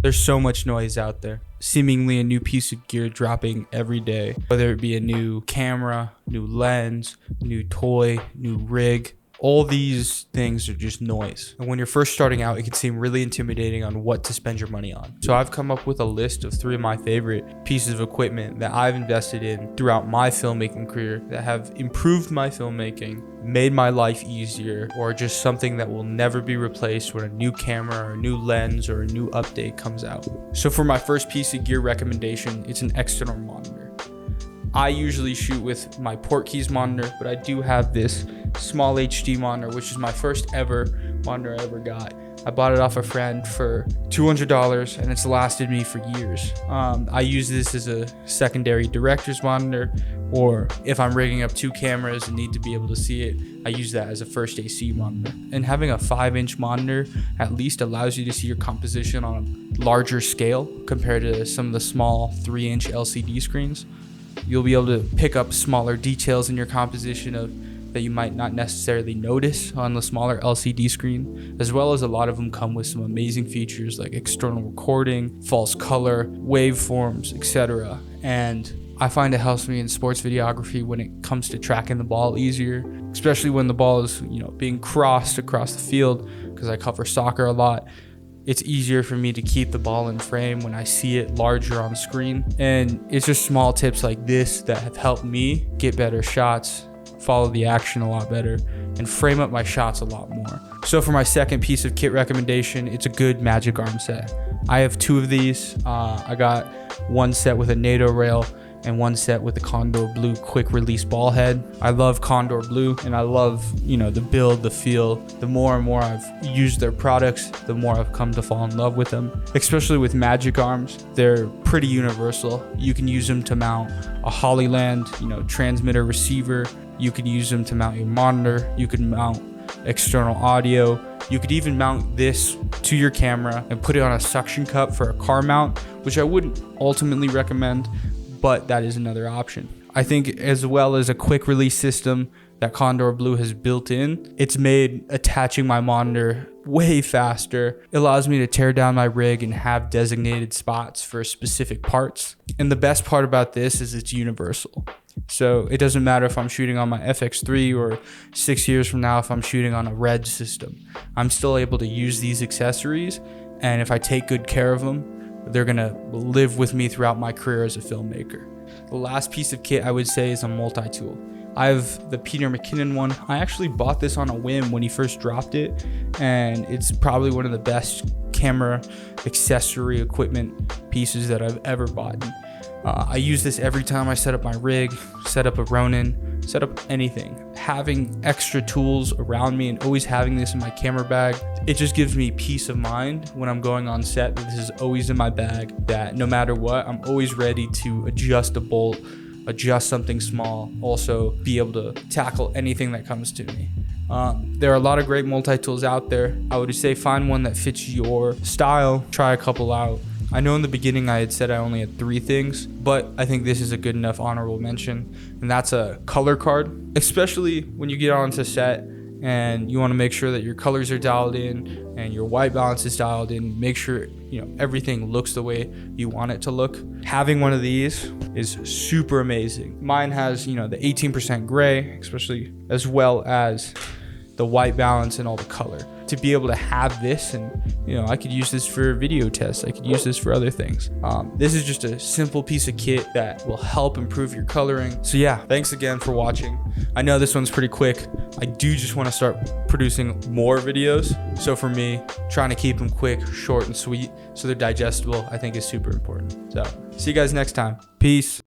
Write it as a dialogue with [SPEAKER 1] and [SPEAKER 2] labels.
[SPEAKER 1] There's so much noise out there. Seemingly a new piece of gear dropping every day, whether it be a new camera, new lens, new toy, new rig. All these things are just noise. And when you're first starting out, it can seem really intimidating on what to spend your money on. So I've come up with a list of 3 of my favorite pieces of equipment that I've invested in throughout my filmmaking career that have improved my filmmaking, made my life easier, or just something that will never be replaced when a new camera or a new lens or a new update comes out. So for my first piece of gear recommendation, it's an external monitor. I usually shoot with my Portkeys monitor, but I do have this small HD monitor, which is my first ever monitor I ever got. I bought it off a friend for $200 and it's lasted me for years. I use this as a secondary director's monitor, or if I'm rigging up 2 cameras and need to be able to see it, I use that as a first AC monitor. And having a 5-inch monitor at least allows you to see your composition on a larger scale compared to some of the small 3-inch LCD screens. You'll be able to pick up smaller details in your composition that you might not necessarily notice on the smaller LCD screen, as well as a lot of them come with some amazing features like external recording, false color, waveforms, etc. And I find it helps me in sports videography when it comes to tracking the ball easier, especially when the ball is, being crossed across the field, because I cover soccer a lot. It's easier for me to keep the ball in frame when I see it larger on screen. And it's just small tips like this that have helped me get better shots, follow the action a lot better, and frame up my shots a lot more. So for my second piece of kit recommendation, it's a good magic arm set. I have 2 of these. I got one set with a NATO rail and one set with the Condor Blue quick release ball head. I love Condor Blue and I love, the build, the feel. The more and more I've used their products, the more I've come to fall in love with them. Especially with magic arms, they're pretty universal. You can use them to mount a Hollyland, transmitter receiver. You can use them to mount your monitor. You can mount external audio. You could even mount this to your camera and put it on a suction cup for a car mount, which I wouldn't ultimately recommend, but that is another option. I think as well as a quick release system that Condor Blue has built in, it's made attaching my monitor way faster. It allows me to tear down my rig and have designated spots for specific parts. And the best part about this is it's universal. So it doesn't matter if I'm shooting on my FX3 or 6 years from now if I'm shooting on a RED system. I'm still able to use these accessories, and if I take good care of them, they're gonna live with me throughout my career as a filmmaker. The last piece of kit I would say is a Multitool. I have the Peter McKinnon one. I actually bought this on a whim when he first dropped it, and it's probably one of the best camera accessory equipment pieces that I've ever bought. I use this every time I set up my rig, set up a Ronin, set up anything. Having extra tools around me and always having this in my camera bag, it just gives me peace of mind when I'm going on set that this is always in my bag, that no matter what, I'm always ready to adjust a bolt, adjust something small, also be able to tackle anything that comes to me. There are a lot of great multi-tools out there. I would say find one that fits your style, try a couple out. I know in the beginning I had said I only had 3 things, but I think this is a good enough honorable mention, and that's a color card, especially when you get onto set and you want to make sure that your colors are dialed in and your white balance is dialed in. Make sure everything looks the way you want it to look. Having one of these is super amazing. Mine has the 18% gray, especially, as well as the white balance and all the color. To be able to have this, and I could use this for video tests, I could use this for other things. This is just a simple piece of kit that will help improve your coloring. So yeah, thanks again for watching. I know this one's pretty quick. I do just want to start producing more videos. So for me, trying to keep them quick, short, and sweet so they're digestible, I think is super important. So see you guys next time. Peace.